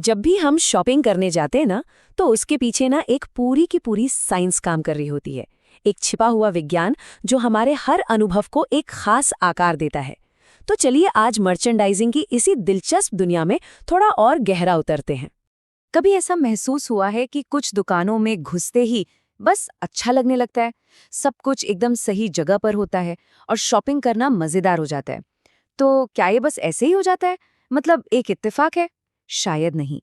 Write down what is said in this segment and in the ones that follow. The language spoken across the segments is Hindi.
जब भी हम शॉपिंग करने जाते हैं ना, तो उसके पीछे ना एक पूरी की पूरी साइंस काम कर रही होती है। एक छिपा हुआ विज्ञान जो हमारे हर अनुभव को एक खास आकार देता है। तो चलिए आज मर्चेंडाइजिंग की इसी दिलचस्प दुनिया में थोड़ा और गहरा उतरते हैं। कभी ऐसा महसूस हुआ है कि कुछ दुकानों में घुसते ही बस अच्छा लगने लगता है, सब कुछ एकदम सही जगह पर होता है और शॉपिंग करना मजेदार हो जाता है। तो क्या ये बस ऐसे ही हो जाता है? मतलब एक इत्तेफाक है? शायद नहीं।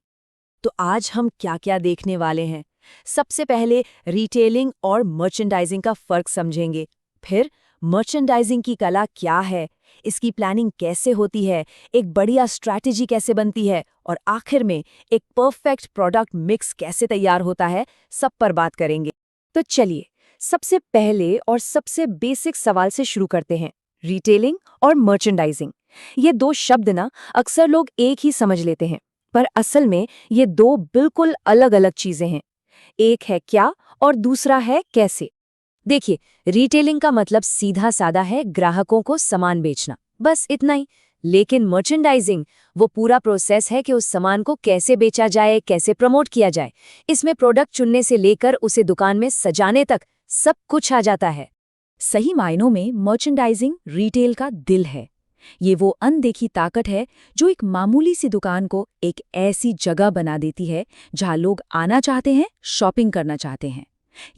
तो आज हम क्या क्या देखने वाले हैं। सबसे पहले रिटेलिंग और मर्चेंडाइजिंग का फर्क समझेंगे। फिर मर्चेंडाइजिंग की कला क्या है, इसकी प्लानिंग कैसे होती है, एक बढ़िया स्ट्रैटेजी कैसे बनती है, और आखिर में एक परफेक्ट प्रोडक्ट मिक्स कैसे तैयार होता है, सब पर बात करेंगे। तो चलिए, सबसे पहले और सबसे बेसिक सवाल से शुरू करते हैं। रिटेलिंग और मर्चेंडाइजिंग, ये दो शब्द ना अक्सर लोग एक ही समझ लेते हैं, पर असल में ये दो बिल्कुल अलग-अलग चीजें हैं। एक है क्या और दूसरा है कैसे। देखिए, रिटेलिंग का मतलब सीधा सादा है ग्राहकों को सामान बेचना, बस इतना ही। लेकिन मर्चेंडाइजिंग वो पूरा प्रोसेस है कि उस सामान को कैसे बेचा जाए, कैसे प्रमोट किया जाए। इसमें प्रोडक्ट चुनने से लेकर उसे दुकान में सजाने तक सब कुछ आ जाता है। सही मायनों में मर्चेंडाइजिंग रिटेल का दिल है। ये वो अनदेखी ताकत है जो एक मामूली सी दुकान को एक ऐसी जगह बना देती है जहां लोग आना चाहते हैं, शॉपिंग करना चाहते हैं।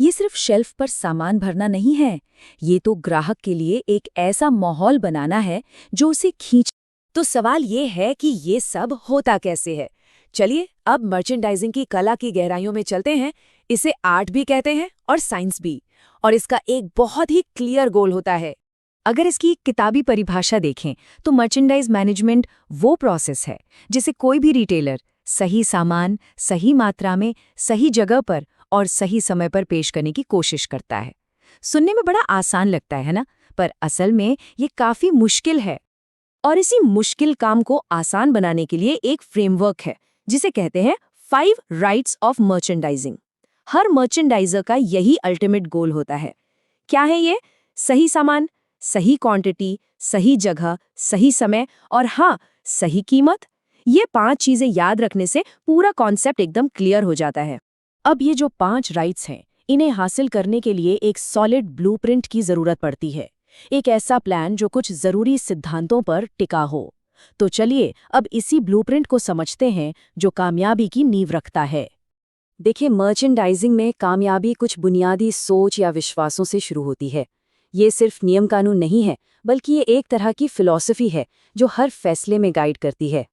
ये सिर्फ शेल्फ पर सामान भरना नहीं है, ये तो ग्राहक के लिए एक ऐसा माहौल बनाना है जो उसे खींच। तो सवाल ये है कि ये सब होता कैसे है। चलिए अब मर्चेंडाइजिंग की कला की गहराइयों में चलते हैं। इसे आर्ट भी कहते हैं और साइंस भी, और इसका एक बहुत ही क्लियर गोल होता है। अगर इसकी किताबी परिभाषा देखें तो मर्चेंडाइज मैनेजमेंट वो प्रोसेस है जिसे कोई भी रिटेलर सही सामान, सही मात्रा में, सही जगह पर और सही समय पर पेश करने की कोशिश करता है। सुनने में बड़ा आसान लगता है ना, पर असल में ये काफी मुश्किल है। और इसी मुश्किल काम को आसान बनाने के लिए एक फ्रेमवर्क है जिसे कहते हैं 5 rights of merchandising. Her merchandiser का यही अल्टीमेट गोल होता है। क्या है ये? सही सामान, सही क्वांटिटी, सही जगह, सही समय और हाँ, सही कीमत। ये 5 चीजें याद रखने से पूरा कॉन्सेप्ट एकदम क्लियर हो जाता है। अब ये जो 5 राइट्स हैं, इन्हें हासिल करने के लिए एक सॉलिड ब्लूप्रिंट की जरूरत पड़ती है। एक ऐसा प्लान जो कुछ जरूरी सिद्धांतों पर टिका हो। तो चलिए अब इसी ब्लूप्रिंट को समझते हैं जो कामयाबी की नींव रखता है। देखिए, मर्चेंडाइजिंग में कामयाबी कुछ बुनियादी सोच या विश्वासों से शुरू होती है। ये सिर्फ नियम कानून नहीं है, बल्कि ये एक तरह की फिलॉसफी है जो हर फैसले में गाइड करती है।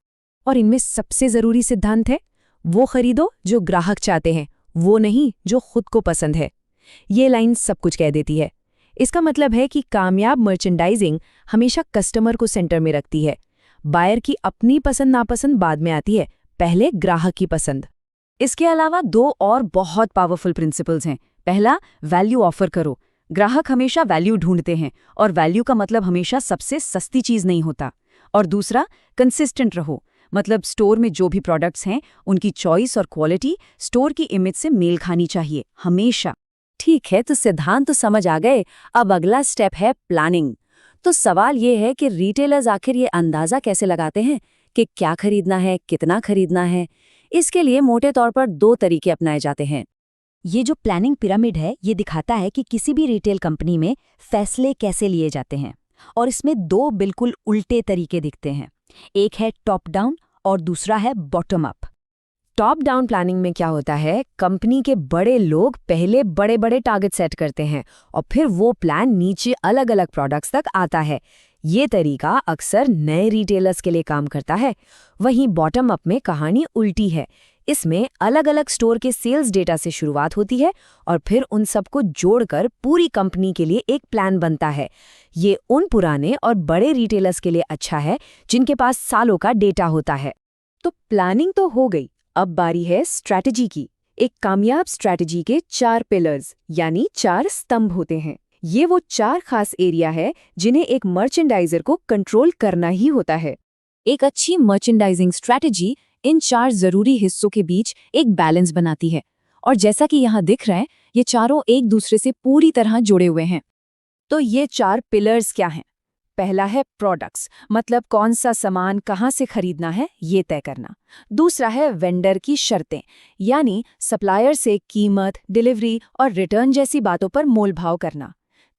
और इनमें सबसे जरूरी सिद्धांत है, वो खरीदो जो ग्राहक चाहते हैं, वो नहीं जो खुद को पसंद है। ये लाइन सब कुछ कह देती है। इसका मतलब है कि कामयाब मर्चेंडाइजिंग हमेशा कस्टमर को सेंटर में रखती है। बायर की अपनी पसंद नापसंद बाद में आती है, पहले ग्राहक की पसंद। इसके अलावा 2 और बहुत पावरफुल प्रिंसिपल्स हैं। पहला, वैल्यू ऑफर करो। ग्राहक हमेशा वैल्यू ढूंढते हैं और वैल्यू का मतलब हमेशा सबसे सस्ती चीज नहीं होता। और दूसरा, कंसिस्टेंट रहो। मतलब स्टोर में जो भी प्रोडक्ट्स हैं उनकी चॉइस और क्वालिटी स्टोर की इमेज से मेल खानी चाहिए, हमेशा। ठीक है, तो सिद्धांत तो समझ आ गए। अब अगला स्टेप है प्लानिंग। तो सवाल ये है कि रिटेलर्स आखिर ये अंदाजा कैसे लगाते हैं कि क्या खरीदना है, कितना खरीदना है। इसके लिए मोटे तौर पर 2 तरीके अपनाए जाते हैं। ये जो प्लानिंग पिरामिड है, ये दिखाता है कि किसी भी रिटेल कंपनी में फैसले कैसे लिए जाते हैं। और इसमें 2 बिल्कुल उल्टे तरीके दिखते हैं। एक है टॉप डाउन और दूसरा है bottom up. Top down planning में क्या होता है, कंपनी के बड़े लोग पहले बड़े बड़े टारगेट सेट करते हैं और फिर वो प्लान नीचे अलग अलग प्रोडक्ट्स तक आता है। ये तरीका अक्सर नए रिटेलर्स के लिए काम करता है। वहीं बॉटम अप में कहानी उल्टी है। इसमें अलग अलग स्टोर के सेल्स डेटा से शुरुआत होती है और फिर उन सबको जोड़कर पूरी कंपनी के लिए एक प्लान बनता है। ये उन पुराने और बड़े रिटेलर्स के लिए अच्छा है जिनके पास सालों का डेटा होता है। तो प्लानिंग तो हो गई, अब बारी है स्ट्रैटेजी की। एक कामयाब स्ट्रैटेजी के 4 पिलर्स यानी 4 स्तंभ होते हैं। ये वो 4 खास एरिया है जिन्हें एक मर्चेंडाइजर को कंट्रोल करना ही होता है। एक अच्छी मर्चेंडाइजिंग स्ट्रैटेजी इन 4 जरूरी हिस्सों के बीच एक बैलेंस बनाती है। और जैसा कि यहाँ दिख रहा है, ये चारों एक दूसरे से पूरी तरह जुड़े हुए हैं। तो ये 4 पिलर्स क्या हैं? पहला है प्रोडक्ट्स, मतलब कौन सा सामान कहाँ से खरीदना है ये तय करना। दूसरा है वेंडर की शर्तें, यानी सप्लायर से कीमत, डिलीवरी और रिटर्न जैसी बातों पर मोलभाव करना।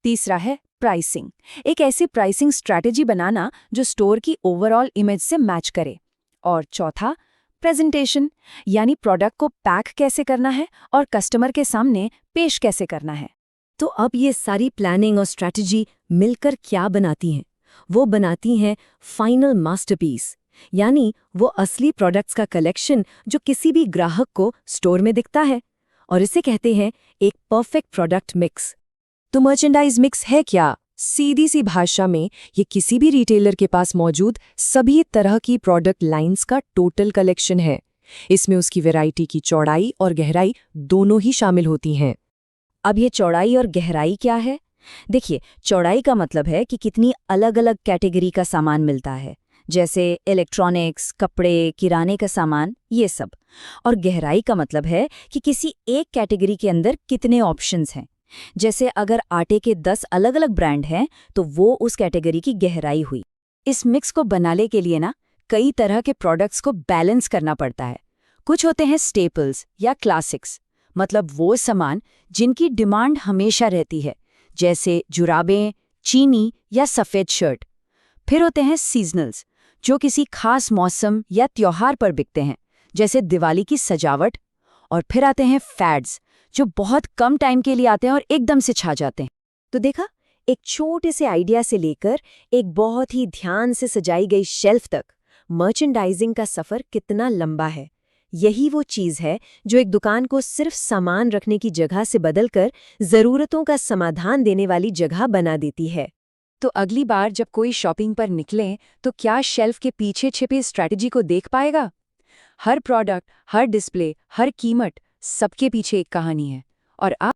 तीसरा है प्राइसिंग, एक ऐसी प्राइसिंग स्ट्रैटेजी बनाना जो स्टोर की ओवरऑल इमेज से मैच करे। और चौथा प्रेजेंटेशन, यानी प्रोडक्ट को पैक कैसे करना है और कस्टमर के सामने पेश कैसे करना है। तो अब ये सारी प्लानिंग और स्ट्रैटेजी मिलकर क्या बनाती हैं? वो बनाती हैं फाइनल मास्टरपीस, यानी वो असली प्रोडक्ट्स का कलेक्शन जो किसी भी ग्राहक को स्टोर में दिखता है। और इसे कहते हैं एक परफेक्ट प्रोडक्ट मिक्स। तो मर्चेंडाइज मिक्स है क्या? सीधी सी भाषा में ये किसी भी रिटेलर के पास मौजूद सभी तरह की प्रोडक्ट लाइंस का टोटल कलेक्शन है। इसमें उसकी वैरायटी की चौड़ाई और गहराई दोनों ही शामिल होती हैं। अब ये चौड़ाई और गहराई क्या है? देखिए, चौड़ाई का मतलब है कि कितनी अलग अलग कैटेगरी का सामान मिलता है, जैसे इलेक्ट्रॉनिक्स, कपड़े, किराने का सामान, ये सब। और गहराई का मतलब है कि किसी एक कैटेगरी के अंदर कितने ऑप्शंस हैं। जैसे अगर आटे के 10 अलग अलग ब्रांड हैं तो वो उस कैटेगरी की गहराई हुई। इस मिक्स को बनाने के लिए कई तरह के प्रोडक्ट्स को बैलेंस करना पड़ता है। कुछ होते हैं स्टेपल्स या क्लासिक्स, मतलब वो सामान जिनकी डिमांड हमेशा रहती है, जैसे जुराबें, चीनी या सफ़ेद शर्ट। फिर होते हैं सीजनल्स, जो किसी खास मौसम या त्योहार पर बिकते हैं, जैसे दिवाली की सजावट। और फिर आते हैं फैड्स, जो बहुत कम टाइम के लिए आते हैं और एकदम से छा जाते हैं। तो देखा, एक छोटे से आइडिया से लेकर एक बहुत ही ध्यान से सजाई गई शेल्फ तक मर्चेंडाइजिंग का सफ़र कितना लंबा है। यही वो चीज़ है जो एक दुकान को सिर्फ सामान रखने की जगह से बदलकर ज़रूरतों का समाधान देने वाली जगह बना देती है। तो अगली बार जब कोई शॉपिंग पर निकलें तो क्या शेल्फ के पीछे छिपी स्ट्रैटेजी को देख पाएगा? हर प्रोडक्ट, हर डिस्प्ले, हर कीमत, सबके पीछे एक कहानी है। और आप